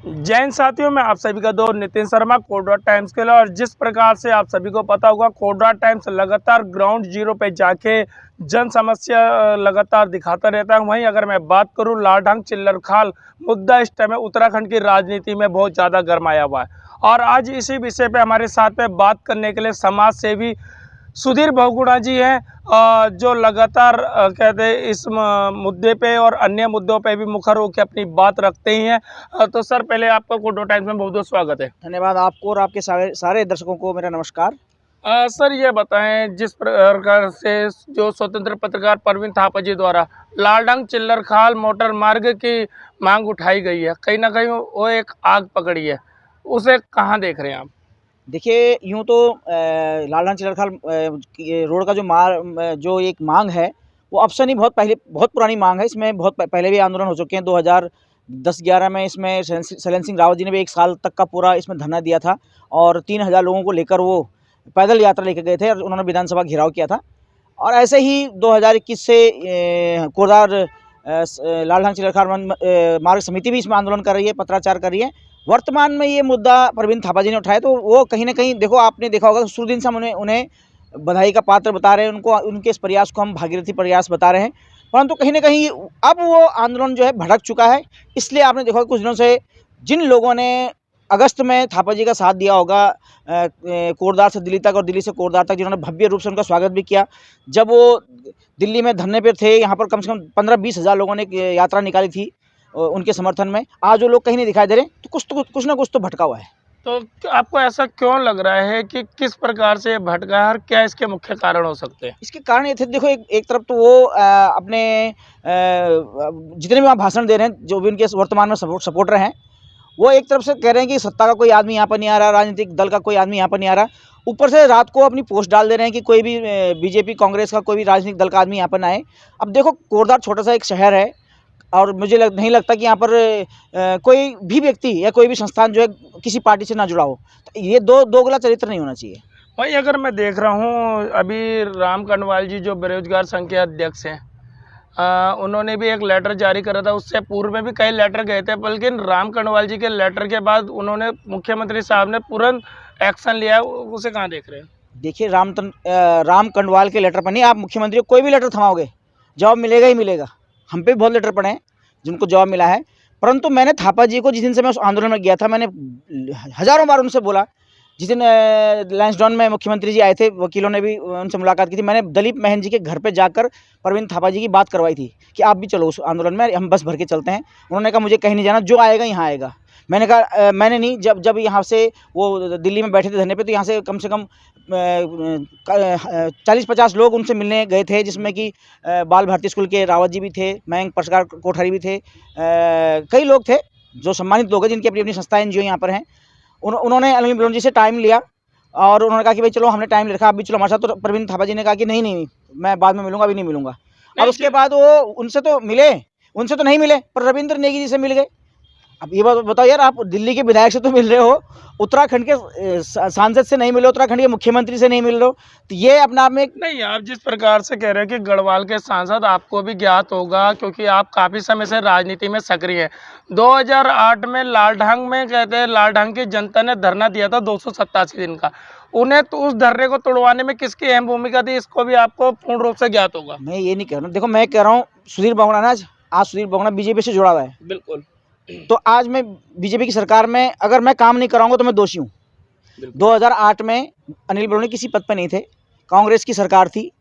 जैन साथियों में आप सभी का दोस्त नितिन शर्मा कोडरा टाइम्स के लिए। और जिस प्रकार से आप सभी को पता होगा, कोडरा टाइम्स लगातार ग्राउंड जीरो पे जाके जन समस्या लगातार दिखाता रहता है। वहीं अगर मैं बात करूं, लालढंग चिल्लरखाल मुद्दा इस टाइम उत्तराखंड की राजनीति में बहुत ज़्यादा गरमाया हुआ है। और आज इसी विषय पे हमारे साथ में बात करने के लिए समाज सेवी सुधीर बहुगुणा जी हैं, जो लगातार कहते हैं इस मुद्दे पे और अन्य मुद्दों पे भी मुखर होकर अपनी बात रखते ही हैं। तो सर, पहले आपका कोडरा टाइम्स में बहुत बहुत स्वागत है। धन्यवाद आपको और आपके सारे दर्शकों को मेरा नमस्कार। सर, ये बताएं, जिस प्रकार से जो स्वतंत्र पत्रकार परवीन थापा जी द्वारा लालढंग चिल्लरखाल मोटर मार्ग की मांग उठाई गई है, कहीं ना कहीं वो एक आग पकड़ी है, उसे कहाँ देख रहे हैं आप? देखिए, यूँ तो लालढंग चिल्लरखाल रोड का जो एक मांग है, वो अब से नहीं, बहुत पुरानी मांग है। इसमें बहुत पहले भी आंदोलन हो चुके हैं। 2010-11 में इसमें शैलेंद्र सिंह रावत जी ने भी 1 साल तक का पूरा इसमें धरना दिया था और 3000 लोगों को लेकर वो पैदल यात्रा लेकर गए थे और उन्होंने विधानसभा घेराव किया था। और ऐसे ही 2021 से कोरदार लालढंग चिल्लरखाल मार्ग समिति भी इसमें आंदोलन कर रही है, पत्राचार कर रही है। वर्तमान में ये मुद्दा परवीन थापा जी ने उठाया, तो वो कहीं ना कहीं, देखो, आपने देखा होगा, शुरू दिन से हम उन्हें बधाई का पात्र बता रहे हैं, उनके इस प्रयास को हम भागीरथी प्रयास बता रहे हैं। परंतु कहीं ना कहीं अब वो आंदोलन जो है भड़क चुका है। इसलिए आपने देखा कुछ दिनों से जिन लोगों ने अगस्त में थापा जी का साथ दिया होगा, कोटद्वार से दिल्ली तक और दिल्ली से कोटद्वार तक, जिन्होंने भव्य रूप से उनका स्वागत भी किया, जब वो दिल्ली में धरने पे थे, यहाँ पर कम से कम 15-20 हज़ार लोगों ने यात्रा निकाली थी उनके समर्थन में। आज वो लोग कहीं नहीं दिखाई दे रहे, तो कुछ ना कुछ तो भटका हुआ है। तो आपको ऐसा क्यों लग रहा है कि किस प्रकार से भटका है और क्या इसके मुख्य कारण हो सकते हैं? इसके कारण ये थे, देखो, एक तरफ तो वो अपने जितने भी वहाँ भाषण दे रहे हैं, जो भी उनके वर्तमान में सपोर्टर हैं, वो एक तरफ से कह रहे हैं कि सत्ता का कोई आदमी यहाँ पर नहीं आ रहा, राजनीतिक दल का कोई आदमी यहाँ पर नहीं आ रहा। ऊपर से रात को अपनी पोस्ट डाल दे रहे हैं कि कोई भी बीजेपी कांग्रेस का कोई भी राजनीतिक दल का आदमी यहाँ पर ना आए। अब देखो, कोटद्वार छोटा सा एक शहर है और मुझे नहीं लगता कि यहाँ पर कोई भी व्यक्ति या कोई भी संस्थान जो है किसी पार्टी से ना जुड़ा हो। तो ये दोगला चरित्र नहीं होना चाहिए। भाई, अगर मैं देख रहा हूँ, अभी राम कनवाल जी जो बेरोजगार संघ के अध्यक्ष हैं, उन्होंने भी एक लेटर जारी करा था। उससे पूर्व में भी कई लेटर गए थे, बल्कि राम कनवाल जी के लेटर के बाद उन्होंने, मुख्यमंत्री साहब ने तुरंत एक्शन लिया है। उसे कहाँ देख रहे हैं? देखिए, राम कनवाल के लेटर पर नहीं, आप मुख्यमंत्री को कोई भी लेटर थमाओगे, जवाब मिलेगा ही मिलेगा। हम पे भी बहुत लेटर पड़े हैं जिनको जवाब मिला है। परंतु मैंने थापा जी को, जिस दिन से मैं उस आंदोलन में गया था, मैंने हज़ारों बार उनसे बोला। जिस दिन लैंसडाउन में मुख्यमंत्री जी आए थे, वकीलों ने भी उनसे मुलाकात की थी। मैंने दलीप महन जी के घर पे जाकर परवीन थापा जी की बात करवाई थी कि आप भी चलो उस आंदोलन में, हम बस भर के चलते हैं। उन्होंने कहा मुझे कहीं नहीं जाना, जो आएगा यहाँ आएगा। मैंने कहा मैंने नहीं, जब यहाँ से वो दिल्ली में बैठे थे धरने पे, तो यहाँ से कम 40-50 लोग उनसे मिलने गए थे, जिसमें कि बाल भारती स्कूल के रावत जी भी थे, मयंक पत्रकार कोठारी भी थे, कई लोग थे जो सम्मानित लोग हैं, जिनकी अपनी अपनी संस्थाएं एनजीओ यहाँ पर हैं। उन्होंने अनिल बलूनी जी से टाइम लिया और उन्होंने कहा कि भाई चलो, हमने टाइम ले रखा, आप भी चलो हमारे साथ। तो परवीन थापा जी ने कहा कि नहीं, मैं बाद में मिलूंगा, अभी नहीं मिलूंगा। और उसके बाद वो उनसे तो नहीं मिले, पर रविंद्र नेगी जी से मिल गए। अब ये बात बताओ यार, आप दिल्ली के विधायक से तो मिल रहे हो, उत्तराखंड के सांसद से नहीं मिले, उत्तराखंड के मुख्यमंत्री से नहीं मिल रहे हो, तो ये अपना आप में नहीं, आप जिस प्रकार से कह रहे हैं कि गढ़वाल के सांसद, आपको भी ज्ञात होगा क्योंकि आप काफ़ी समय से राजनीति में सक्रिय हैं। 2008 में लालढंग में, कहते हैं, लालढंग की जनता ने धरना दिया था 287 दिन का। उन्हें तो उस धरने को तोड़वाने में किसकी अहम भूमिका थी, इसको भी आपको पूर्ण रूप से ज्ञात होगा। मैं ये नहीं कह रहा हूँ, देखो, मैं कह रहा हूँ, सुधीर बहुगुणा आज सुधीर बहुगुणा बीजेपी से जुड़ा हुआ है। बिल्कुल। तो आज मैं बीजेपी की सरकार में अगर मैं काम नहीं कराऊंगा तो मैं दोषी हूँ। 2008 में अनिल बलूनी किसी पद पर नहीं थे, कांग्रेस की सरकार थी।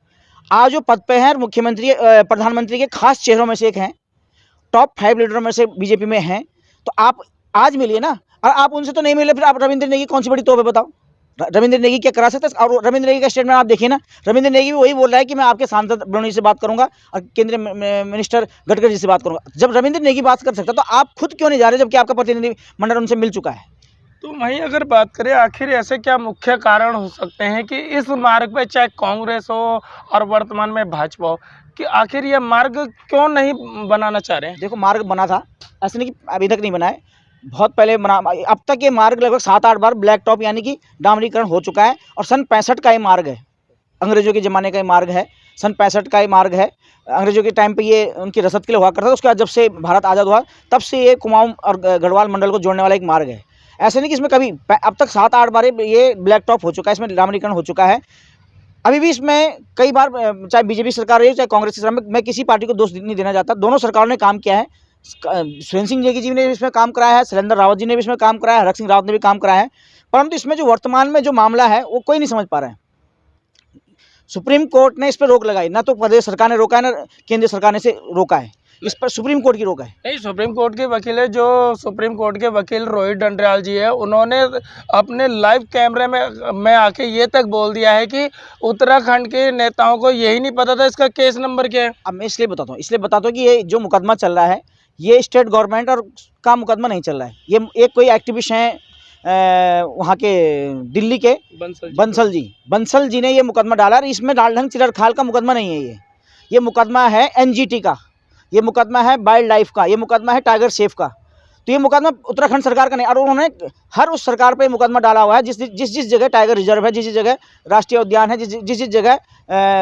आज वो पद पे हैं, मुख्यमंत्री प्रधानमंत्री के खास चेहरों में से एक हैं, टॉप 5 लीडरों में से बीजेपी में हैं। तो आप आज मिलिए ना, और आप उनसे तो नहीं मिले, फिर आप रविंद्र नेगी कौन सी बड़ी तोप है, बताओ। रविंद्र नेगी क्या करा सकते हैं? और रविंद्र नेगी का स्टेटमेंट आप देखिए ना, रविंद्र नेगी भी वही बोल रहा है कि मैं आपके सांसद बलूनी से बात करूंगा और केंद्रीय मिनिस्टर गडकरी जी से बात करूंगा। जब रविंद्र नेगी बात कर सकता, तो आप खुद क्यों नहीं जा रहे, जबकि आपका प्रतिनिधिमंडल उनसे मिल चुका है? तो वहीं अगर बात करें, आखिर ऐसे क्या मुख्य कारण हो सकते हैं कि इस मार्ग पे, चाहे कांग्रेस हो और वर्तमान में भाजपा हो, कि आखिर ये मार्ग क्यों नहीं बनाना चाह रहे हैं? देखो, मार्ग बना था, ऐसे नहीं कि अभी तक नहीं बना है, बहुत पहले बना। अब तक ये मार्ग लगभग 7-8 बार ब्लैक टॉप यानी कि डामरीकरण हो चुका है। और सन 65 का ये मार्ग है, अंग्रेजों के ज़माने का ये मार्ग है, सन 65 का ये मार्ग है। अंग्रेजों के टाइम पे ये उनकी रसद के लिए हुआ करता था। उसके बाद जब से भारत आज़ाद हुआ तब से ये कुमाऊं और गढ़वाल मंडल को जोड़ने वाला एक मार्ग है। ऐसे नहीं कि इसमें कभी अब तक 7-8 बार ये ब्लैक टॉप हो चुका है, इसमें डामरीकरण हो चुका है। अभी भी इसमें कई बार चाहे बीजेपी सरकार रही चाहे कांग्रेस की सरकार, मैं किसी पार्टी को दोष नहीं देना चाहता, दोनों सरकारों ने काम किया है। सुरेंद्र सिंह जी ने भी इसमें काम कराया है, शैलेंद्र रावत जी ने भी इसमें काम कराया है, हरक सिंह रावत ने भी काम कराया है, परंतु इसमें जो वर्तमान में जो मामला है वो कोई नहीं समझ पा रहा है। सुप्रीम कोर्ट ने इस पर रोक लगाई, ना तो प्रदेश सरकार ने रोका है ना केंद्र सरकार ने से रोका है, इस पर सुप्रीम कोर्ट की रोक है। नहीं, सुप्रीम कोर्ट के वकील है, जो सुप्रीम कोर्ट के वकील रोहित डंडयाल जी है, उन्होंने अपने लाइव कैमरे में आके ये तक बोल दिया है कि उत्तराखंड के नेताओं को यही नहीं पता था इसका केस नंबर क्या है। अब मैं इसलिए बताता हूँ कि ये जो मुकदमा चल रहा है ये स्टेट गवर्नमेंट और का मुकदमा नहीं चल रहा है। ये एक कोई एक्टिविस्ट हैं वहाँ के दिल्ली के बंसल जी ने ये मुकदमा डाला। और इसमें डालढंग चिलरखाल का मुकदमा नहीं है, ये मुकदमा है एनजीटी का, ये मुकदमा है वाइल्ड लाइफ का, ये मुकदमा है टाइगर सेफ का। तो ये मुकदमा उत्तराखंड सरकार का नहीं, और उन्होंने हर उस सरकार पे मुकदमा डाला हुआ है जिस जगह टाइगर रिजर्व है, जिस जगह राष्ट्रीय उद्यान है, जिस जगह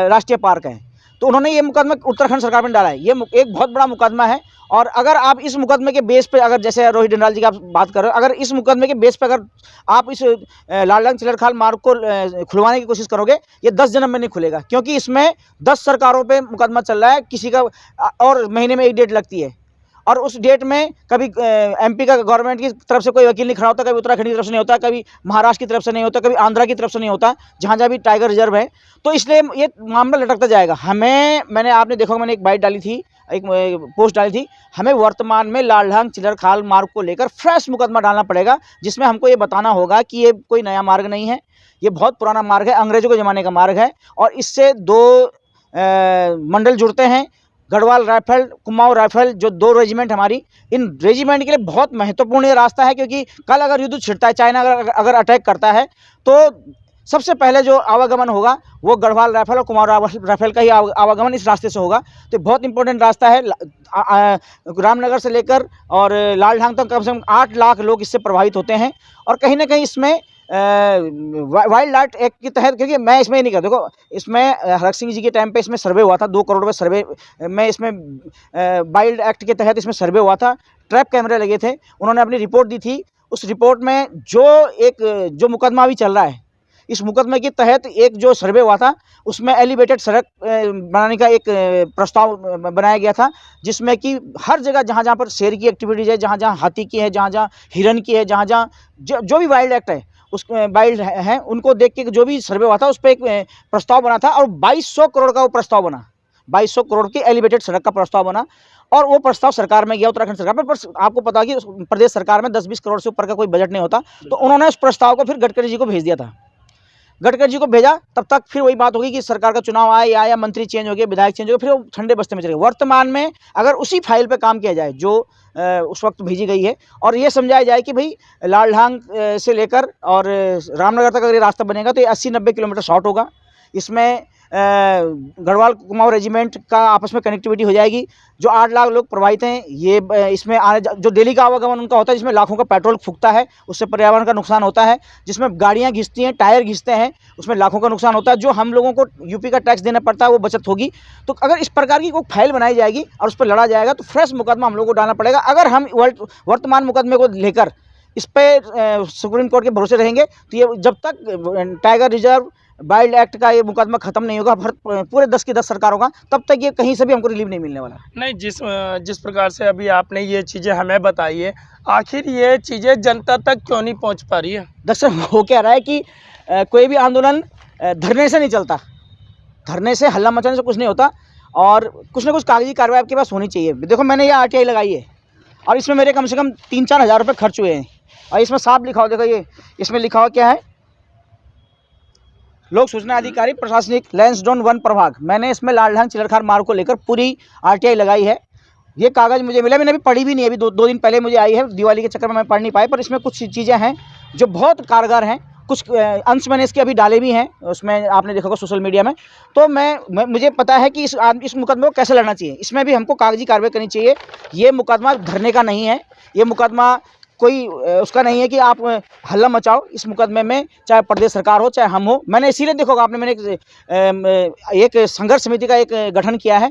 राष्ट्रीय पार्क है। तो उन्होंने ये मुकदमा उत्तराखंड सरकार में डाला है। ये एक बहुत बड़ा मुकदमा है। और अगर आप इस मुकदमे के बेस पे, अगर जैसे रोहित डंडयाल जी की आप बात कर रहे हो, अगर इस मुकदमे के बेस पे अगर आप इस लालढंग चिलरखाल मार्ग को खुलवाने की कोशिश करोगे, ये 10 जन्म में नहीं खुलेगा, क्योंकि इसमें 10 सरकारों पे मुकदमा चल रहा है। किसी का और महीने में एक डेट लगती है, और उस डेट में कभी एमपी का गवर्नमेंट की तरफ से कोई वकील नहीं खड़ा होता, कभी उत्तराखंड की तरफ से नहीं होता, कभी महाराष्ट्र की तरफ से नहीं होता, कभी आंध्रा की तरफ से नहीं होता, जहाँ जहाँ भी टाइगर रिजर्व है। तो इसलिए ये मामला लटकता जाएगा। आपने देखा, मैंने एक बाइट डाली थी, एक पोस्ट डाली थी, हमें वर्तमान में लालढंग चिलरखाल मार्ग को लेकर फ्रेश मुकदमा डालना पड़ेगा, जिसमें हमको ये बताना होगा कि ये कोई नया मार्ग नहीं है, ये बहुत पुराना मार्ग है, अंग्रेजों के ज़माने का मार्ग है। और इससे 2 मंडल जुड़ते हैं, गढ़वाल राइफल, कुमाऊं राइफल, जो 2 रेजिमेंट हमारी, इन रेजिमेंट के लिए बहुत महत्वपूर्ण ये रास्ता है। क्योंकि कल अगर युद्ध छिड़ता है, चाइना अगर अटैक करता है, तो सबसे पहले जो आवागमन होगा वो गढ़वाल राइफल और कुमाऊं राइफल का ही आवागमन इस रास्ते से होगा। तो बहुत इंपॉर्टेंट रास्ता है। रामनगर से लेकर और लालढंग तक कम से कम 8 लाख लोग इससे प्रभावित होते हैं। और कहीं ना कहीं इसमें वाइल्ड लाइफ एक्ट के तहत, क्योंकि मैं इसमें नहीं कहता, देखो इसमें हरक सिंह जी के टाइम पे इसमें सर्वे हुआ था, 2 करोड़ रुपये सर्वे में, इसमें वाइल्ड एक्ट के तहत इसमें सर्वे हुआ था, ट्रैप कैमरे लगे थे, उन्होंने अपनी रिपोर्ट दी थी। उस रिपोर्ट में जो मुकदमा भी चल रहा है, इस मुकदमे के तहत एक जो सर्वे हुआ था उसमें एलिवेटेड सड़क बनाने का एक प्रस्ताव बनाया गया था, जिसमें कि हर जगह जहाँ जहाँ पर शेर की एक्टिविटीज़ है, जहाँ जहाँ हाथी की है, जहाँ जहाँ हिरन की है, जहाँ जहाँ जो भी वाइल्ड एक्ट है, उस वाइल्ड हैं, उनको देख के जो भी सर्वे हुआ था उस पर एक प्रस्ताव बना था। और 2200 करोड़ का वो प्रस्ताव बना, 2200 करोड़ की एलिवेटेड सड़क का प्रस्ताव बना। और वो प्रस्ताव सरकार में गया, उत्तराखंड सरकार में। पर आपको पता कि प्रदेश सरकार में 10-20 करोड़ से ऊपर का कोई बजट नहीं होता। तो उन्होंने उस प्रस्ताव को फिर गडकरी जी को भेज दिया था। गडकरी जी को भेजा, तब तक फिर वही बात होगी कि सरकार का चुनाव आया या मंत्री चेंज हो गए, विधायक चेंज हो गए, फिर वो ठंडे बस्ते में चले गए। वर्तमान में अगर उसी फाइल पे काम किया जाए जो उस वक्त भेजी गई है, और ये समझाया जाए कि भाई लालढंग से लेकर और रामनगर तक अगर ये रास्ता बनेगा तो ये 80-90 किलोमीटर शॉर्ट होगा। इसमें गढ़वाल कुमाऊं रेजिमेंट का आपस में कनेक्टिविटी हो जाएगी। जो 8 लाख लोग प्रभावित हैं, ये इसमें जो डेली का आवागमन उनका होता है, जिसमें लाखों का पेट्रोल फूकता है, उससे पर्यावरण का नुकसान होता है। जिसमें गाड़ियां घिसती हैं, टायर घिसते हैं, उसमें लाखों का नुकसान होता है। जो हम लोगों को यूपी का टैक्स देना पड़ता है वो बचत होगी। तो अगर इस प्रकार की कोई फाइल बनाई जाएगी और उस पर लड़ा जाएगा तो फ्रेश मुकदमा हम लोगों को डालना पड़ेगा। अगर हम वर्तमान मुकदमे को लेकर इस पर सुप्रीम कोर्ट के भरोसे रहेंगे तो ये जब तक टाइगर रिजर्व वाइल्ड एक्ट का ये मुकदमा खत्म नहीं होगा पूरे 10 की 10 सरकारों का, तब तक ये कहीं से भी हमको रिलीफ नहीं मिलने वाला। नहीं, जिस प्रकार से अभी आपने ये चीज़ें हमें बताई है, आखिर ये चीज़ें जनता तक क्यों नहीं पहुंच पा रही है? दरअसल हो क्या रहा है कि कोई भी आंदोलन धरने से नहीं चलता, धरने से हल्ला मचाने से कुछ नहीं होता, और कुछ ना कुछ कागजी कार्रवाई आपके पास होनी चाहिए। देखो मैंने ये RTI लगाई है और इसमें मेरे कम से कम 3-4 हज़ार रुपये खर्च हुए हैं। और इसमें साफ लिखा हो, देखो ये इसमें लिखा हुआ क्या है, लोक सूचना अधिकारी प्रशासनिक लैंसडाउन वन प्रभाग। मैंने इसमें लालढंग चिलरखाल मार्ग को लेकर पूरी RTI लगाई है। ये कागज़ मुझे मिला, मैंने अभी पढ़ी भी नहीं, अभी 2 दिन पहले मुझे आई है, दिवाली के चक्कर में मैं पढ़ नहीं पाई। पर इसमें कुछ चीज़ें हैं जो बहुत कारगर हैं, कुछ अंश मैंने इसके अभी डाले भी हैं, उसमें आपने देखा होगा सोशल मीडिया में। तो मुझे पता है कि इस मुकदमे को कैसे लड़ना चाहिए। इसमें भी हमको कागजी कार्रवाई करनी चाहिए। ये मुकदमा धरने का नहीं है, ये मुकदमा कोई उसका नहीं है कि आप हल्ला मचाओ। इस मुकदमे में चाहे प्रदेश सरकार हो चाहे हम हो, मैंने इसीलिए देखोगा आपने, मैंने एक संघर्ष समिति का एक गठन किया है।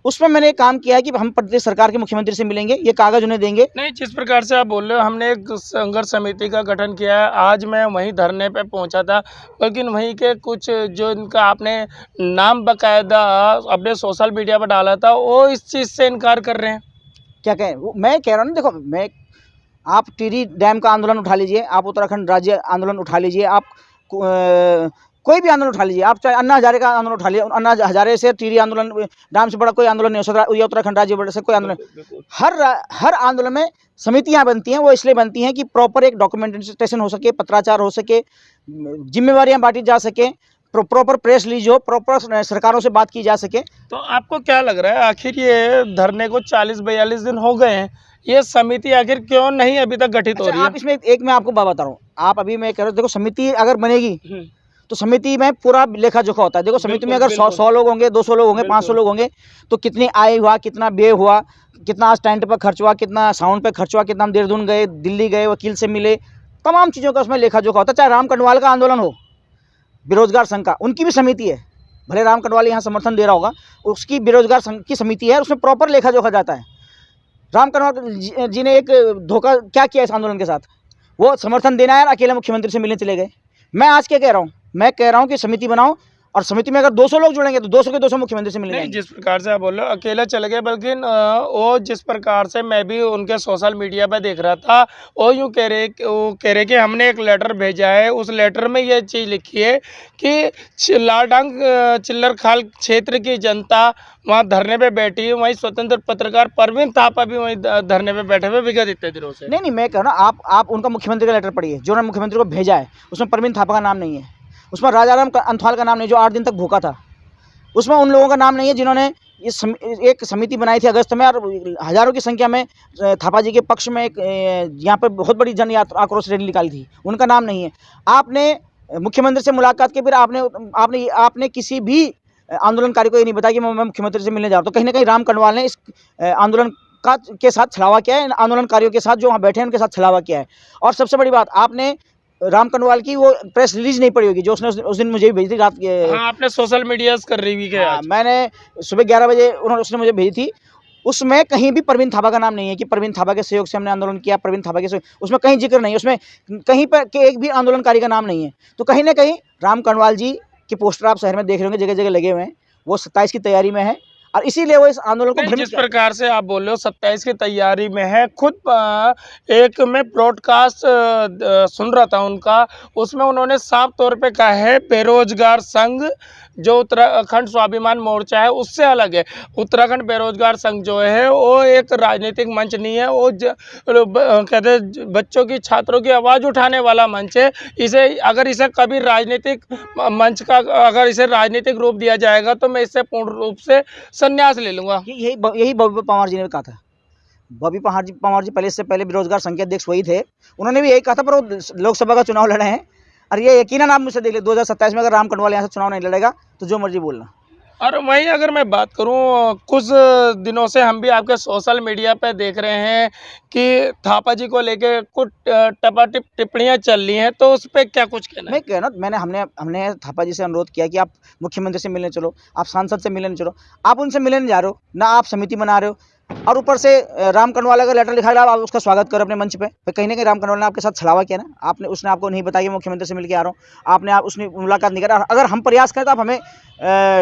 उसमें मैंने एक काम किया है कि हम प्रदेश सरकार के मुख्यमंत्री से मिलेंगे, ये कागज़ उन्हें देंगे। नहीं, जिस प्रकार से आप बोल रहे हो, हमने एक संघर्ष समिति का गठन किया है। आज मैं वहीं धरने पे पहुंचा था, लेकिन वहीं के कुछ जो इनका आपने नाम बाकायदा अपने सोशल मीडिया पर डाला था, वो इस चीज़ से इनकार कर रहे हैं। क्या कहें, मैं कह रहा हूँ ना, देखो, आप टिहरी डैम का आंदोलन उठा लीजिए, आप उत्तराखंड राज्य आंदोलन उठा लीजिए, आप कोई भी आंदोलन उठा लीजिए, आप चाहे अन्ना हजारे का आंदोलन उठा लीजिए, अन्ना हजारे से टिहरी आंदोलन डैम से बड़ा कोई आंदोलन नहीं हो सकता, या उत्तराखंड राज्य बड़ा से कोई आंदोलन। हर आंदोलन में समितियां बनती हैं, वो इसलिए बनती हैं कि प्रॉपर एक डॉक्यूमेंटेशन हो सके, पत्राचार हो सके, जिम्मेवारियां बांटी जा सके, प्रॉपर प्रेस रिलीज हो, प्रॉपर सरकारों से बात की जा सके। तो आपको क्या लग रहा है, आखिर ये धरने को 40-42 दिन हो गए हैं, ये समिति आखिर क्यों नहीं अभी तक गठित हो रही है? आप इसमें एक मैं आपको बात बता रहा हूँ, आप अभी मैं कह रहा हूँ, देखो, समिति अगर बनेगी तो समिति में पूरा लेखा जोखा होता है। देखो, समिति में अगर 100 लोग होंगे, 200 लोग होंगे, 500 लोग होंगे, तो कितनी आय हुआ, कितना व्यय हुआ, कितना आज टेंट पर खर्च हुआ, कितना साउंड पे खर्च हुआ, कितना हम देहरादून गए, दिल्ली गए, वकील से मिले, तमाम चीज़ों का उसमें लेखा जोखा होता है। चाहे राम कटवाल का आंदोलन हो, बेरोजगार संघ का, उनकी भी समिति है, भले राम कटवाल यहाँ समर्थन दे रहा होगा, उसकी बेरोजगार संघ की समिति है, उसमें प्रॉपर लेखा जोखा जाता है। राम कटवाल जी ने एक धोखा क्या किया इस आंदोलन के साथ, वो समर्थन देना है, अकेले मुख्यमंत्री से मिलने चले गए। मैं आज क्या कह रहा हूँ, मैं कह रहा हूँ कि समिति बनाओ, और समिति में अगर 200 लोग जुड़ेंगे तो 200 के 200 मुख्यमंत्री से मिलेंगे। नहीं, जिस प्रकार से आप बोल रहे हो, अकेले चले गए, बल्कि वो जिस प्रकार से मैं भी उनके सोशल मीडिया पे देख रहा था, वो यूँ कह रहे कि हमने एक लेटर भेजा है, उस लेटर में ये चीज़ लिखी है कि लालडांग चिल्लर खाल क्षेत्र की जनता वहाँ धरने पे बैठी है, वहीं स्वतंत्र पत्रकार परवीन थापा भी वहीं धरने पे बैठे हुए विगत इतने दिनों से। नहीं, मैं कह रहा हूँ, आप उनका मुख्यमंत्री का लेटर पढ़िए, जो उन्होंने मुख्यमंत्री को भेजा है, उसमें परवीन थापा का नाम नहीं है, उसमें राजाराम अंथवाल का नाम नहीं, जो 8 दिन तक भूखा था, उसमें उन लोगों का नाम नहीं है जिन्होंने एक समिति बनाई थी अगस्त में, और हज़ारों की संख्या में थापा जी के पक्ष में एक यहाँ पर बहुत बड़ी जन आक्रोश रैली निकाली थी, उनका नाम नहीं है। आपने मुख्यमंत्री से मुलाकात के फिर आपने किसी भी आंदोलनकारी को ये नहीं बताया कि मैं मुख्यमंत्री से मिलने जा रहा हूँ। तो कहीं ना कहीं राम कटवाल ने इस आंदोलन के साथ छलावा किया है, आंदोलनकारियों के साथ जो वहाँ बैठे हैं उनके साथ छलावा किया है। और सबसे बड़ी बात, आपने राम कटवाल की वो प्रेस रिलीज नहीं पड़ी होगी जो उसने उस दिन मुझे भेजी थी रात के। हाँ, आपने सोशल मीडिया कर रही है। हाँ, मैंने सुबह 11 बजे उसने मुझे भेजी थी, उसमें कहीं भी परवीन थापा का नाम नहीं है कि परवीन थापा के सहयोग से हमने आंदोलन किया, परवीन थापा के सहयोग, उसमें कहीं जिक्र नहीं है, उसमें कहीं पर के एक भी आंदोलनकारी का नाम नहीं है। तो कहीं ना कहीं राम कटवाल जी के पोस्टर आप शहर में देख रहे होंगे, जगह जगह लगे हुए हैं, वो 27 की तैयारी में है, और इसीलिए वो इस आंदोलन को जिस प्रकार से आप बोल रहे हो 27 की तैयारी में है, खुद एक मैं ब्रॉडकास्ट सुन रहा था उनका, उसमें उन्होंने साफ तौर पे कहा है बेरोजगार संघ जो उत्तराखंड स्वाभिमान मोर्चा है उससे अलग है। उत्तराखंड बेरोजगार संघ जो है वो एक राजनीतिक मंच नहीं है, वो कहते हैं बच्चों की, छात्रों की आवाज़ उठाने वाला मंच है। अगर इसे कभी राजनीतिक मंच का अगर इसे राजनीतिक रूप दिया जाएगा तो मैं इससे पूर्ण रूप से संन्यास ले लूँगा। यही बॉबी पवार जी ने कहा था। बॉबी पवार जी पहले, इससे पहले बेरोजगार संघ के अध्यक्ष वही थे, उन्होंने भी यही कहा था, पर वो लोकसभा का चुनाव लड़े हैं। और ये यकीनन आप मुझसे देख ले, 2027 में अगर राम कटवाल यहाँ से चुनाव नहीं लड़ेगा तो जो मर्जी बोलना। और वहीं अगर मैं बात करूं, कुछ दिनों से हम भी आपके सोशल मीडिया पे देख रहे हैं कि थापा जी को लेके कुछ टपाटिप टिप्पणियां चल रही हैं, तो उस पर क्या कुछ कहना है? मैं कह रहा हूं, हमने थापा जी से अनुरोध किया कि आप मुख्यमंत्री से मिलने चलो, आप सांसद से मिलने चलो, आप उनसे मिलने नहीं जा रहे हो, ना आप समिति बना रहे हो, और ऊपर से राम कटवाल का लेटर लिखा है, आप उसका स्वागत करो अपने मंच पे। तो कहीं ना कहीं राम कटवाल ने आपके साथ छलावा किया ना, उसने आपको नहीं बताया कि मुख्यमंत्री से मिल के आ रहा हूँ, उसने मुलाकात नहीं करा। अगर हम प्रयास करें तो आप हमें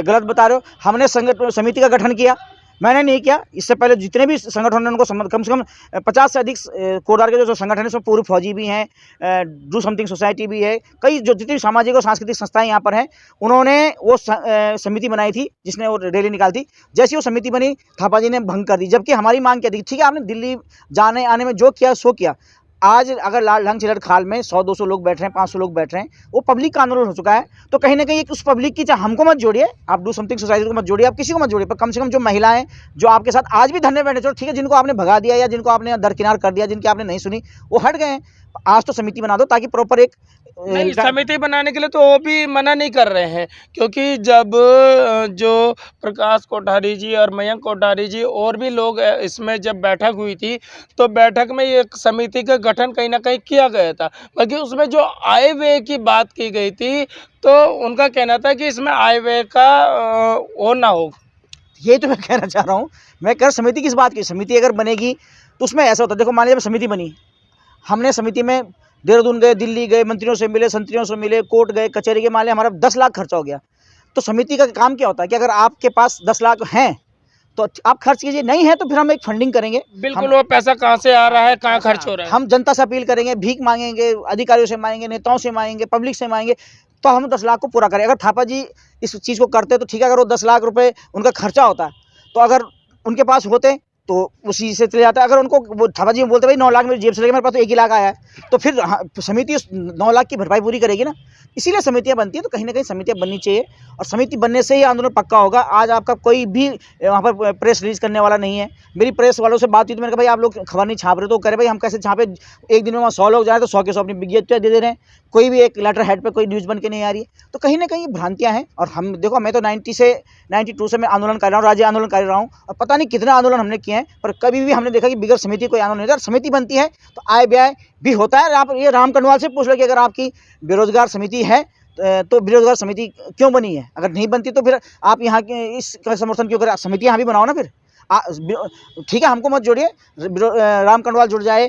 गलत बता रहे हो। हमने समिति का गठन किया, मैंने नहीं किया, इससे पहले जितने भी संगठन हैं उनको कम से कम 50 से अधिक कोरदार के जो संगठन है उसमें पूर्व फौजी भी हैं, डू समथिंग सोसाइटी भी है, कई जो जितनी सामाजिक और सांस्कृतिक संस्थाएं यहाँ पर हैं, उन्होंने वो समिति बनाई थी जिसने वो रैली निकाली थी। जैसी वो समिति बनी, थापा जी ने भंग कर दी, जबकि हमारी मांग क्या थी, ठीक है आपने दिल्ली जाने आने में जो किया सो किया, आज अगर लालढंग चिलर खाल में 100-200 लोग बैठ रहे हैं, 500 लोग बैठ रहे हैं, वो पब्लिक का आंदोलन हो चुका है। तो कहीं ना कहीं उस पब्लिक की, चाहे हमको मत जोड़िए, आप डू समथिंग सोसाइटी को मत जोड़िए, आप किसी को मत जोड़िए, पर कम से कम जो महिलाएं जो आपके साथ आज भी धरने बैठे, चलो ठीक है, जिनको आपने भगा दिया या जिनको आपने दरकिनार कर दिया, जिनकी आपने नहीं सुनी, वो हट गए हैं, आज तो समिति बना दो ताकि प्रॉपर एक नहीं, समिति बनाने के लिए तो वो भी मना नहीं कर रहे हैं, क्योंकि जब जो प्रकाश कोठारी जी और मयंक कोठारी जी और भी लोग इसमें जब बैठक हुई थी, तो बैठक में एक समिति का गठन कहीं ना कहीं किया गया था, बल्कि उसमें जो आय व्यय की बात की गई थी, तो उनका कहना था कि इसमें आय व्यय का वो ना हो। यही तो मैं कहना चाह रहा हूँ। मैं कह समिति किस बात की, समिति अगर बनेगी तो उसमें ऐसा होता है, देखो मान लीजिए समिति बनी, हमने समिति में देहरादून गए, दिल्ली गए, मंत्रियों से मिले, संतरियों से मिले, कोर्ट गए, कचहरी के, मान लिया हमारा 10 लाख खर्चा हो गया। तो समिति का काम क्या होता है कि अगर आपके पास 10 लाख हैं तो आप खर्च कीजिए, नहीं है तो फिर हम एक फंडिंग करेंगे। बिल्कुल, वो पैसा कहाँ से आ रहा है, कहाँ खर्च हो रहा है। हम जनता से अपील करेंगे, भीख मांगेंगे, अधिकारियों से मांगेंगे, नेताओं से मांगेंगे, पब्लिक से मांगेंगे, तो हम 10 लाख को पूरा करें। अगर थापा जी इस चीज़ को करते तो ठीक है, अगर वो 10 लाख रुपए उनका खर्चा होता तो अगर उनके पास होते तो उसी से चले जाता। अगर उनको वो थापा जी बोलते भाई 9 लाख मेरी जेब से लगे, मेरे पास तो 1 ही लाख आया है, तो फिर समिति उस 9 लाख की भरपाई पूरी करेगी ना। इसीलिए समितियां बनती है। तो कहीं ना कहीं समितियां बननी चाहिए, और समिति बनने से ही आंदोलन पक्का होगा। आज आपका कोई भी वहाँ पर प्रेस रिलीज करने वाला नहीं है। मेरी प्रेस वालों से बात हुई तो मैंने कहा भाई आप लोग खबर नहीं छाप रहे, तो कह रहे भाई हम कैसे छापे, एक दिन में वहाँ 100 लोग जाए तो 100 के 100 अपनी विज्ञप्तियाँ दे रहे हैं, कोई भी एक लेटर हेड पे कोई न्यूज़ बन के नहीं आ रही है। तो कहीं ना कहीं भ्रांतियाँ हैं। और हम देखो, मैं तो 92 से मैं आंदोलन कर रहा हूँ, राज्य आंदोलन कर रहा हूँ, और पता नहीं कितने आंदोलन हमने किए हैं, पर कभी भी हमने देखा कि बिगड़ समिति कोई आंदोलन नहीं होता। समिति बनती है तो आय व्यय भी होता है। आप ये राम कनवाल से पूछ लो कि अगर आपकी बेरोजगार समिति है तो बेरोजगार समिति क्यों बनी है, अगर नहीं बनती तो फिर आप यहाँ के इसका समर्थन क्यों करें। समिति यहाँ भी बनाओ ना फिर। ठीक है, हमको मत जोड़िए, राम कनवाल जुड़ जाए,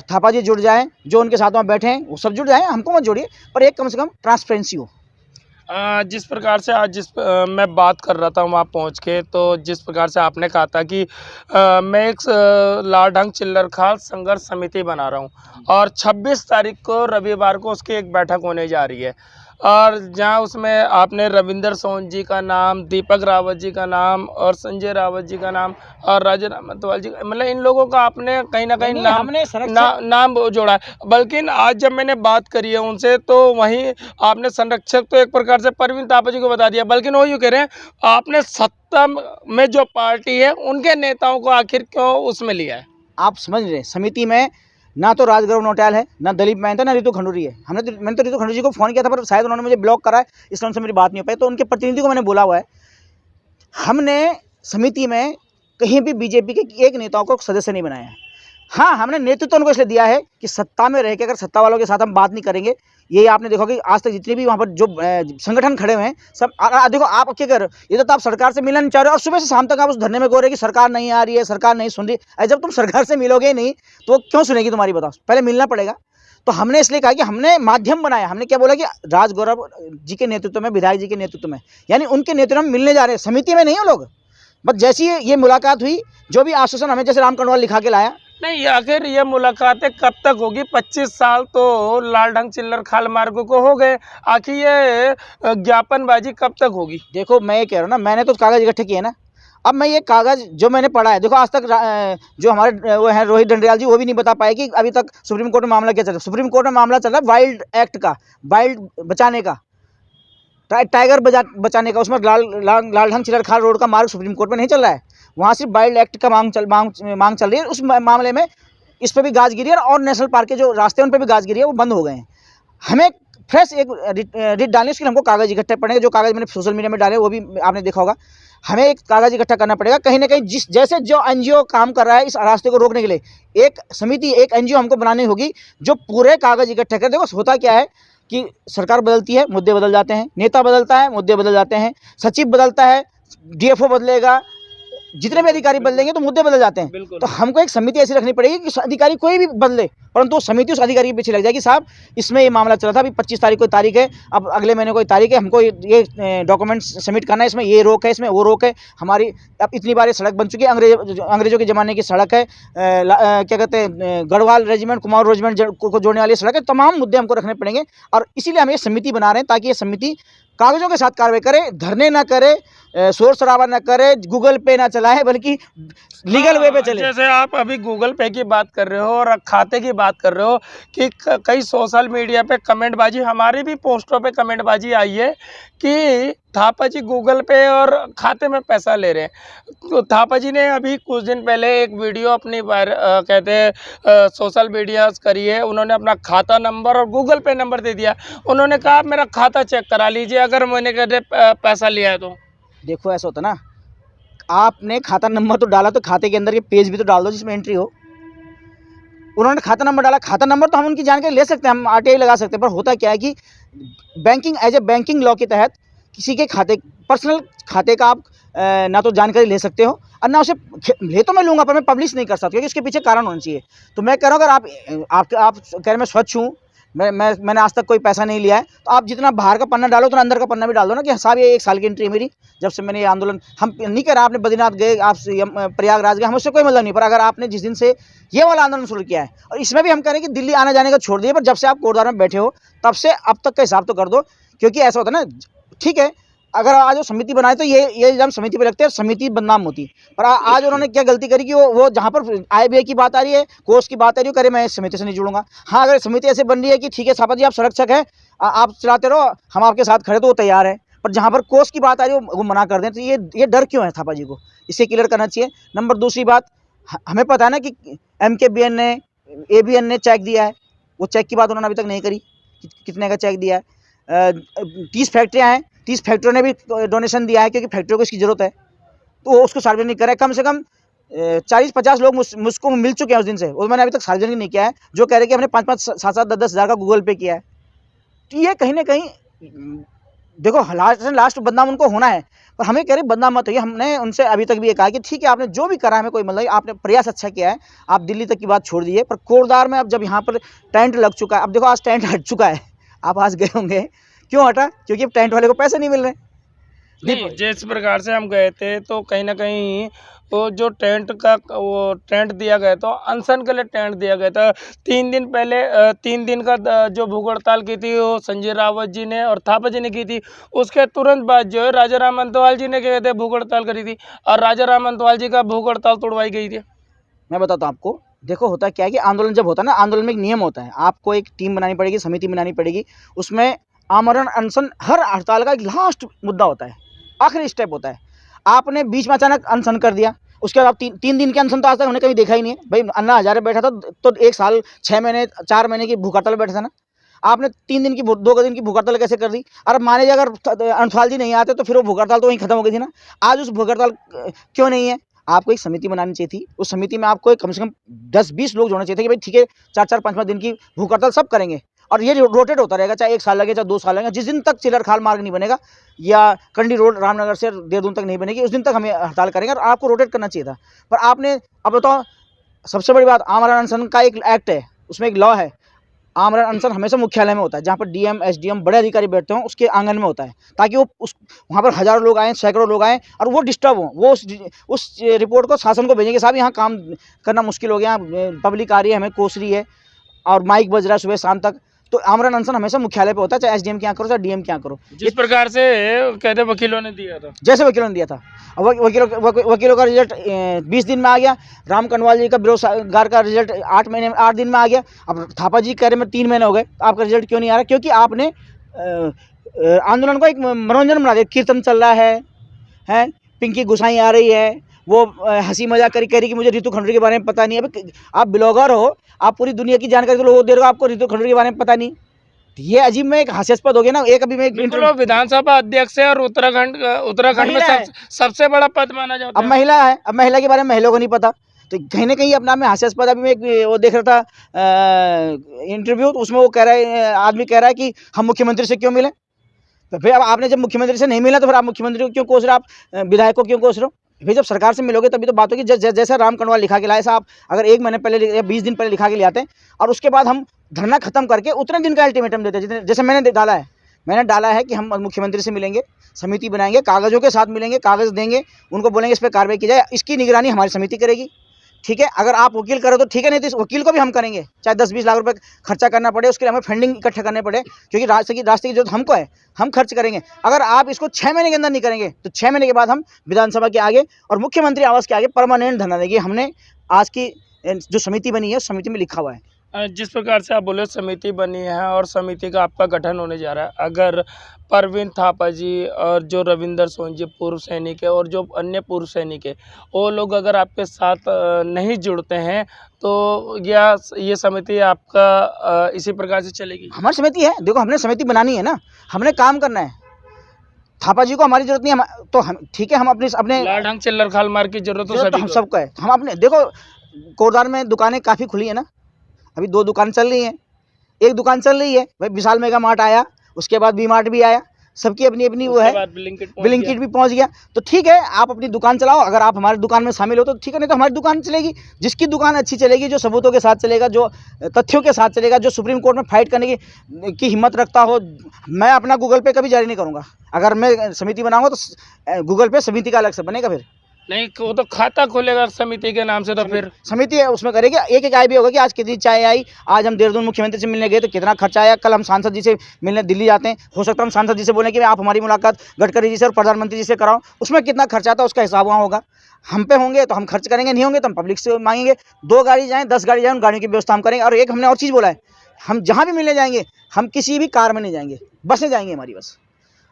थापा जी जुड़ जाए, जो उनके साथ में बैठे हैं वो सब जुड़ जाए, हमको मत जोड़िए, पर एक कम से कम ट्रांसपेरेंसी हो। जिस प्रकार से आज मैं बात कर रहा था वहाँ पहुँच के, तो जिस प्रकार से आपने कहा था कि मैं एक लालढंग चिल्लर खाल संघर्ष समिति बना रहा हूँ, और 26 तारीख को रविवार को उसकी एक बैठक होने जा रही है, और जहाँ उसमें आपने रविंदर सोन जी का नाम, दीपक रावत जी का नाम, और संजय रावत जी का नाम, और राजन मतवाल जी का, मतलब इन लोगों का आपने कहीं ना कहीं नाम जोड़ा है। बल्कि आज जब मैंने बात करी है उनसे, तो वहीं आपने संरक्षक तो एक प्रकार से परवीन तापा जी को बता दिया, बल्कि वो यूँ कह रहे हैं आपने सत्ता में जो पार्टी है उनके नेताओं को आखिर क्यों उसमें लिया है। आप समझ रहे हैं, समिति में ना तो राजगौरव नौटियाल है, ना दलीप मेहता, ना रितु खंडूरी है। मैंने तो रितु खंडूरी जी को फ़ोन किया था, पर शायद उन्होंने मुझे ब्लॉक करा है, इस कारण से मेरी बात नहीं हो पाई। तो उनके प्रतिनिधि को मैंने बोला हुआ है। हमने समिति में कहीं भी बीजेपी के एक नेताओं को सदस्य नहीं बनाया है। हाँ, हमने नेतृत्व उनको इसलिए दिया है कि सत्ता में रह के अगर सत्ता वालों के साथ हम बात नहीं करेंगे, ये आपने देखा कि आज तक जितने भी वहाँ पर जो संगठन खड़े हुए हैं सब देखो, आप क्या कर रहे हो, ये तो आप सरकार से मिलना नहीं चाह रहे हो, और सुबह से शाम तक आप उस धरने में गो रहे कि सरकार नहीं आ रही है, सरकार नहीं सुन रही। जब तुम सरकार से मिलोगे नहीं तो क्यों सुनेगी तुम्हारी, बताओ, पहले मिलना पड़ेगा। तो हमने इसलिए कहा कि हमने माध्यम बनाया। हमने क्या बोला कि राजगौरव जी के नेतृत्व में, विधायक जी के नेतृत्व में, यानी उनके नेतृत्व में मिलने जा रहे हैं, समिति में नहीं हो लोग। बस जैसी ये मुलाकात हुई, जो भी आश्वासन हमें जैसे राम कनवाल लिखा के लाया, नहीं, आखिर ये मुलाकातें कब तक होगी? 25 साल तो लालढंग चिल्लर खाल मार्ग को हो गए, आखिर ये ज्ञापनबाजी कब तक होगी? देखो, मैं ये कह रहा हूँ ना, मैंने तो कागज़ इकट्ठे किए ना। अब मैं ये कागज़ जो मैंने पढ़ा है, देखो आज तक जो हमारे वो हैं रोहित डंडरियाल जी, वो भी नहीं बता पाए कि अभी तक सुप्रीम कोर्ट में मामला क्या चल रहा है। सुप्रीम कोर्ट में मामला चल रहा है वाइल्ड एक्ट का, वाइल्ड बचाने का, टाइगर बचाने का। उसमें लालढंग चिल्लर खाल रोड का मार्ग सुप्रीम कोर्ट में नहीं चल रहा है, वहाँ सिर्फ वाइल्ड एक्ट का मांग चल रही है। उस मामले में इस पर भी गाज गिरी है, और नेशनल पार्क के जो रास्ते हैं उन पर भी गाज गिरी है, वो बंद हो गए हैं। हमें फ्रेश एक रिट डालने, उसके लिए हमको कागज़ इकट्ठे पड़ेंगे। जो कागज़ मैंने सोशल मीडिया में डाले वो भी आपने देखा होगा। हमें एक कागज़ इकट्ठा करना पड़ेगा। कहीं ना कहीं जैसे जो एनजीओ काम कर रहा है इस रास्ते को रोकने के लिए, एक समिति, एक एनजीओ हमको बनानी होगी जो पूरे कागज़ इकट्ठे करे। देखो, होता क्या है कि सरकार बदलती है, मुद्दे बदल जाते हैं, नेता बदलता है, मुद्दे बदल जाते हैं, सचिव बदलता है, डीएफओ बदलेगा, जितने भी अधिकारी बदलेंगे तो मुद्दे बदल जाते हैं। तो हमको एक समिति ऐसी रखनी पड़ेगी कि अधिकारी कोई भी बदले, परंतु समिति उस अधिकारी के पीछे लग जाएगी। साहब, इसमें ये मामला चला था, अभी 25 तारीख को तारीख है, अब अगले महीने कोई तारीख है, हमको ये डॉक्यूमेंट्स सबमिट करना है, इसमें ये रोक है, इसमें वो रोक है। हमारी अब इतनी बार ये सड़क बन चुकी है, अंग्रेजों के ज़माने की सड़क है, क्या कहते हैं, गढ़वाल रेजिमेंट, कुमाऊं रेजिमेंट को जोड़ने वाली सड़क है। तमाम मुद्दे हमको रखने पड़ेंगे, और इसीलिए हम ये समिति बना रहे हैं, ताकि ये समिति कागज़ों के साथ कार्रवाई करे, धरने ना करे, शोर शराबा ना करे, गूगल पे ना चलाए, बल्कि लीगल वे पे चले। जैसे आप अभी गूगल पे की बात कर रहे हो और खाते की बात कर रहे हो कि कई सोशल मीडिया पे कमेंटबाजी, हमारी भी पोस्टों पे कमेंटबाजी आई है कि थापा जी गूगल पे और खाते में पैसा ले रहे हैं। तो थापा जी ने अभी कुछ दिन पहले एक वीडियो अपनी कहते हैं सोशल मीडिया करी है, उन्होंने अपना खाता नंबर और गूगल पे नंबर दे दिया। उन्होंने कहा आप मेरा खाता चेक करा लीजिए अगर मैंने कहते पैसा लिया है तो। देखो, ऐसा होता ना, आपने खाता नंबर तो डाला, तो खाते के अंदर के पेज भी तो डाल दो जिसमें एंट्री हो। उन्होंने खाता नंबर डाला, खाता नंबर तो हम उनकी जानकारी ले सकते हैं, हम आरटीआई लगा सकते हैं, पर होता क्या है कि banking as a banking law के तहत किसी के खाते, पर्सनल खाते का आप ना तो जानकारी ले सकते हो और ना उसे ले तो मैं लूँगा पर मैं पब्लिश नहीं कर सकता, क्योंकि इसके पीछे कारण होना चाहिए। तो मैं कह रहा हूँ अगर आप कह रहे मैं स्वच्छ हूँ, मैंने आज तक कोई पैसा नहीं लिया है, तो आप जितना बाहर का पन्ना डालो उतना अंदर का पन्ना भी डाल दो ना, कि साहब ये 1 साल की एंट्री है मेरी, जब से मैंने ये आंदोलन, हम नहीं कह रहा आपने बद्रीनाथ गए, आप प्रयागराज गए, हमें उससे कोई मतलब नहीं, पर अगर आपने जिस दिन से ये वाला आंदोलन शुरू किया है, और इसमें भी हम कह रहे हैं कि दिल्ली आने जाने का छोड़ दिए, पर जब से आप कोटद्वार में बैठे हो तब से अब तक का हिसाब तो कर दो, क्योंकि ऐसा होता है ना, ठीक है अगर आज वो समिति बनाए तो ये इल्ज़ाम समिति पे लगते हैं, समिति बदनाम होती, पर आज उन्होंने क्या गलती करी कि वो जहाँ पर आईबीआई की बात आ रही है, कोर्स की बात आ रही है, करे मैं इस समिति से नहीं जुड़ूंगा। हाँ, अगर समिति ऐसे बन रही है कि ठीक है थापा जी आप संरक्षक है, आप चलाते रहो, हम आपके साथ खड़े, तो वो तैयार है, पर जहाँ पर कोर्स की बात आ रही है वो मना कर दें, तो ये डर क्यों है थापा जी को, इसे क्लियर करना चाहिए। नंबर दूसरी बात, हमें पता है ना कि MKBN ने, ABN ने चेक दिया है, वो चेक की बात उन्होंने अभी तक नहीं करी, कितने का चेक दिया है। 30 फैक्ट्रियाँ हैं, 30 फैक्ट्रियों ने भी डोनेशन दिया है, क्योंकि फैक्ट्रियों को इसकी ज़रूरत है, तो वो उसको सार्वजनिक करें। कम से कम 40-50 लोग मुझको मिल चुके हैं उस दिन से, और मैंने अभी तक सार्वजनिक नहीं किया है, जो कह रहे हैं कि हमने 5-5, 7-7, 10-10 हज़ार का गूगल पे किया है। तो ये कहीं ना कहीं देखो लास्ट बदनाम उनको होना है, पर हमें कह रहे बदनाम मत होइए। हमने उनसे अभी तक भी ये कहा कि ठीक है आपने जो भी करा हमें कोई मतलब नहीं, आपने प्रयास अच्छा किया है, आप दिल्ली तक की बात छोड़ दीजिए, पर कोटद्वार में अब जब यहाँ पर टेंट लग चुका है, अब देखो आज टेंट हट चुका है, आप आज गए होंगे, क्यों हटा, क्योंकि अब टेंट वाले को पैसे नहीं मिल रहे। नहीं, जिस प्रकार से हम गए थे तो कहीं ना कहीं वो जो टेंट का वो टेंट दिया गया था, अनशन के लिए टेंट दिया गया था। 3 दिन पहले 3 दिन का जो भूख हड़ताल की थी वो संजय रावत जी ने और थापा जी ने की थी। उसके तुरंत बाद जो है राजा राम अंतवाल जी ने गए थे, भूख हड़ताल करी थी और राजा राम अंतवाल जी का भूख हड़ताल तोड़वाई गई थी। मैं बताता हूँ आपको, देखो होता क्या है कि आंदोलन जब होता है ना, आंदोलन में एक नियम होता है, आपको एक टीम बनानी पड़ेगी, समिति बनानी पड़ेगी, उसमें आमरण अनशन हर हड़ताल का एक लास्ट मुद्दा होता है, आखिरी स्टेप होता है। आपने बीच में अचानक अनशन कर दिया, उसके बाद आप 3 दिन के अनशन तो आज तक हमने कभी देखा ही नहीं है भाई। अन्ना हजारे बैठा था तो 1 साल 6 महीने 4 महीने की भूख हड़ताल बैठा था ना, आपने 3 दिन की 2 दिन की भूख हड़ताल कैसे कर दी। अरे माने जी अगर अंशपाल जी नहीं आते तो फिर वो भूख हड़ताल तो वहीं खत्म हो गई थी ना। आज उस भूख हड़ताल क्यों नहीं है, आपको एक समिति बनानी चाहिए थी, उस समिति में आपको कम से कम 10-20 लोग जोड़ने चाहिए थे कि भाई ठीक है 4-4 5-5 दिन की भूख हड़ताल सब करेंगे, और ये रोटेट होता रहेगा, चाहे 1 साल लगे चाहे 2 साल लगे, जिस दिन तक चिलरखाल मार्ग नहीं बनेगा या कंडी रोड रामनगर से देहरादून तक नहीं बनेगी उस दिन तक हमें हड़ताल करेंगे, और आपको रोटेट करना चाहिए था। पर आपने, अब बताओ सबसे बड़ी बात, आमरण अनशन का एक एक्ट है, उसमें एक लॉ है, आमरण अनशन हमेशा मुख्यालय में होता है, जहाँ पर DM SDM बड़े अधिकारी बैठते हों उसके आंगन में होता है, ताकि वो वहाँ पर हज़ारों लोग आएँ, सैकड़ों लोग आएँ और वो डिस्टर्ब हों, वो उस रिपोर्ट को शासन को भेजेंगे, साहब यहाँ काम करना मुश्किल हो गया, पब्लिक आ रही है, हमें कोस रही है और माइक बज रहा है सुबह शाम तक। तो आमरण अनशन हमेशा मुख्यालय पे होता है, चाहे SDM के यहाँ करो चाहे DM के यहाँ करो, जिस प्रकार से कहते वकीलों ने दिया था, जैसे वकीलों ने दिया था। वकीलों का रिजल्ट 20 दिन में आ गया, राम कनवाल जी का बेरोजगार का रिजल्ट 8 दिन में आ गया। अब थापा जी कह रहे में 3 महीने हो गए, आपका रिजल्ट क्यों नहीं आ रहा? क्योंकि आपने आंदोलन को एक मनोरंजन बना दिया, कीर्तन चल रहा है, पिंकी गुसाई आ रही है, वो हंसी मजाक करी कि मुझे रितु खंडूरी के बारे में पता नहीं है। आप ब्लॉगर हो, आप पूरी दुनिया की जानकारी तो लोगों को दे रहे हो, आपको रितु खंडूरी के बारे में पता नहीं, ये अजीब में एक हास्यास्पद हो गया ना। एक अभी मैं बिल्कुल विधानसभा अध्यक्ष है और उत्तराखंड में सबसे बड़ा पद माना जाता है। अब महिला है, अब महिला के बारे में महिला को नहीं पता, तो कहीं ना कहीं अपना में हास्यास्पद। अभी मैं एक वो देख रहा था इंटरव्यू, तो उसमें वो कह रहा है, आदमी कह रहा है कि हम मुख्यमंत्री से क्यों मिले, तो फिर अब आपने जब मुख्यमंत्री से नहीं मिला तो फिर आप मुख्यमंत्री को क्यों कोस रहे हो, आप विधायक को क्यों कोस रहे हो? फिर जब सरकार से मिलोगे तभी तो बात होगी। जैसा राम कनवाल लिखा के लाए साहब, अगर 1 महीने पहले या 20 दिन पहले लिखा के ले आते हैं और उसके बाद हम धरना खत्म करके उतने दिन का अल्टीमेटम देते हैं, जितने जैसे मैंने डाला है कि हम मुख्यमंत्री से मिलेंगे, समिति बनाएंगे, कागज़ों के साथ मिलेंगे, कागज़ देंगे, उनको बोलेंगे इस पर कार्रवाई की जाए, इसकी निगरानी हमारी समिति करेगी, ठीक है। अगर आप वकील करो तो ठीक है, नहीं तो इस वकील को भी हम करेंगे, चाहे 10-20 लाख रुपए खर्चा करना पड़े, उसके लिए हमें फंडिंग इकट्ठा करने पड़े, क्योंकि रास्ते की जरूरत हमको है, हम खर्च करेंगे। अगर आप इसको 6 महीने के अंदर नहीं करेंगे तो 6 महीने के बाद हम विधानसभा के आगे और मुख्यमंत्री आवास के आगे परमानेंट धरना देंगे। हमने आज की जो समिति बनी है उस समिति में लिखा हुआ है। जिस प्रकार से आप बोले समिति बनी है और समिति का आपका गठन होने जा रहा है, अगर परवीन थापा जी और जो रविंदर सोन जी पूर्व सैनिक है और जो अन्य पूर्व सैनिक है, वो लोग अगर आपके साथ नहीं जुड़ते हैं तो ये समिति आपका इसी प्रकार से चलेगी? हमारी समिति है, देखो हमने समिति बनानी है ना, हमने काम करना है। थापा जी को हमारी जरूरत नहीं है, तो हम ठीक है, हम अपने लाल ढंग चिल्लर खाल मार की जरूरत तो हम सबको है। हम अपने देखो कोटद्वार में दुकानें काफ़ी खुली है ना, अभी 2 दुकान चल रही हैं, एक दुकान चल रही है भाई, विशाल मेगा मार्ट आया, उसके बाद वी मार्ट भी आया, सबकी अपनी अपनी वो है, ब्लिंकिट ब्लिंकिट भी पहुंच गया। तो ठीक है, आप अपनी दुकान चलाओ, अगर आप हमारी दुकान में शामिल हो तो ठीक है, नहीं तो हमारी दुकान चलेगी। जिसकी दुकान अच्छी चलेगी, जो सबूतों के साथ चलेगा, जो तथ्यों के साथ चलेगा, जो सुप्रीम कोर्ट में फाइट करने की हिम्मत रखता हो। मैं अपना गूगल पे कभी जारी नहीं करूँगा। अगर मैं समिति बनाऊंगा तो गूगल पे समिति का अलग से बनेगा। फिर नहीं, वो तो खाता खोलेगा समिति के नाम से, तो फिर समिति है उसमें करेगी। एक एक आई भी होगा कि आज कितनी चाय आई, आज हम देहरादून मुख्यमंत्री से मिलने गए तो कितना खर्चा आया, कल हम सांसद जी से मिलने दिल्ली जाते हैं, हो सकता है हम सांसद जी से बोलें कि आप हमारी मुलाकात गडकरी जी से और प्रधानमंत्री जी से कराओ, उसमें कितना खर्चा आता है उसका हिसाब वहाँ होगा। हम पे होंगे तो हम खर्च करेंगे, नहीं होंगे तो हम पब्लिक से मांगेंगे। 2 गाड़ी जाएँ, 10 गाड़ी जाएँ, उन गाड़ियों की व्यवस्था हम करेंगे। और एक हमने और चीज़ बोला है, हम जहाँ भी मिलने जाएंगे हम किसी भी कार में नहीं जाएंगे, बसें जाएंगी हमारी बस।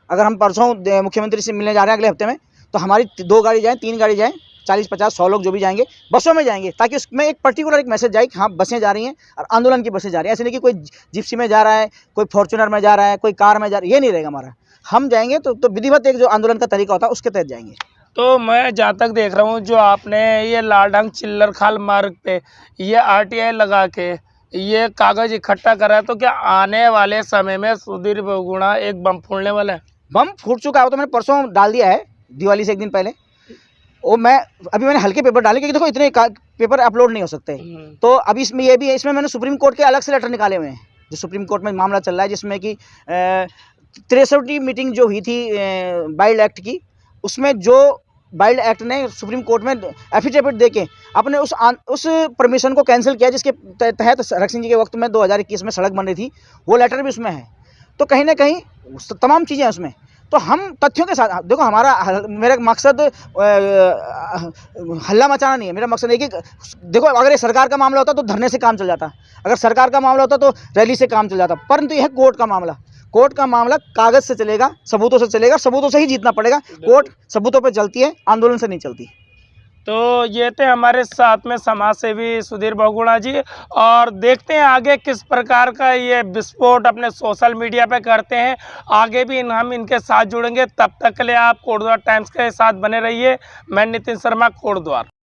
अगर हम परसों मुख्यमंत्री से मिलने जा रहे हैं अगले हफ्ते में, तो हमारी 2 गाड़ी जाएँ, 3 गाड़ी जाएँ, 40, 50, 100 लोग जो भी जाएंगे बसों में जाएंगे, ताकि उसमें एक पर्टिकुलर एक मैसेज जाए कि हाँ बसें जा रही हैं और आंदोलन की बसें जा रही हैं। ऐसे नहीं कि कोई जिप्सी में जा रहा है, कोई फॉर्च्यूनर में जा रहा है, कोई कार में जा रहा है, ये नहीं रहेगा हमारा। हम जाएंगे तो विधिवत एक जो आंदोलन का तरीका होता है उसके तहत जाएंगे। तो मैं जहाँ तक देख रहा हूँ, जो आपने ये लालढंग चिल्लरखाल मार्ग पे ये आरटीआई लगा के ये कागज इकट्ठा करा है, तो क्या आने वाले समय में सुधीर बहुगुणा एक बम फोड़ने वाला है? बम फूट चुका है, वो तो मैंने परसों डाल दिया है, दिवाली से एक दिन पहले। वो मैंने हल्के पेपर डाले, क्योंकि देखो इतने पेपर अपलोड नहीं हो सकते। तो अभी इसमें ये भी है, इसमें मैंने सुप्रीम कोर्ट के अलग से लेटर निकाले हुए हैं, जो सुप्रीम कोर्ट में मामला चल रहा है, जिसमें कि 63वीं मीटिंग जो हुई थी बाइल्ड एक्ट की, उसमें जो बाइल्ड एक्ट ने सुप्रीम कोर्ट में एफिडेविट देके अपने उस परमिशन को कैंसिल किया, जिसके तहत रख सिंह जी के वक्त में 2021 में सड़क बन रही थी, वो लेटर भी उसमें है। तो कहीं ना कहीं तमाम चीज़ें हैं उसमें। तो हम तथ्यों के साथ, देखो मेरा मकसद हल्ला मचाना नहीं है। मेरा मकसद है कि देखो, अगर ये सरकार का मामला होता तो धरने से काम चल जाता, अगर सरकार का मामला होता तो रैली से काम चल जाता, परंतु यह कोर्ट का मामला, कोर्ट का मामला कागज से चलेगा, सबूतों से चलेगा, सबूतों से ही जीतना पड़ेगा। कोर्ट सबूतों पर चलती है, आंदोलन से नहीं चलती। तो ये थे हमारे साथ में समाज सेवी सुधीर बहुगुणा जी, और देखते हैं आगे किस प्रकार का ये विस्फोट अपने सोशल मीडिया पे करते हैं। आगे भी हम इनके साथ जुड़ेंगे। तब तक के लिए आप कोटद्वार टाइम्स के साथ बने रहिए। मैं नितिन शर्मा, कोटद्वार।